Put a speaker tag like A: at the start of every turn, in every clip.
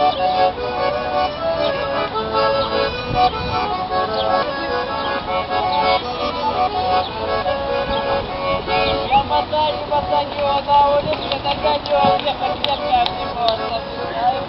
A: Я мотаю батальона на улице, догоню, всех крепко обниму, оставляю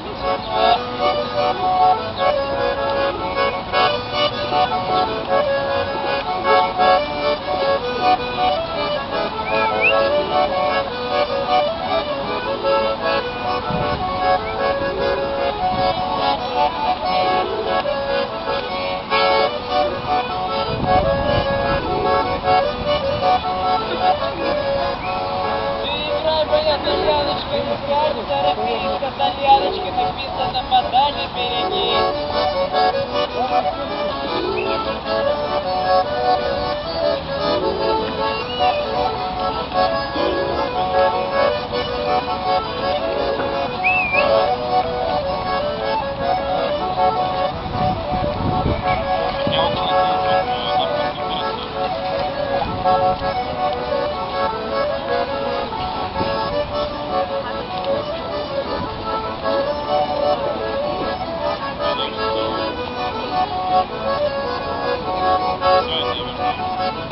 A: Тальяночка, карта расписка, Тальяночка, написано «Подали, береги».
B: Все,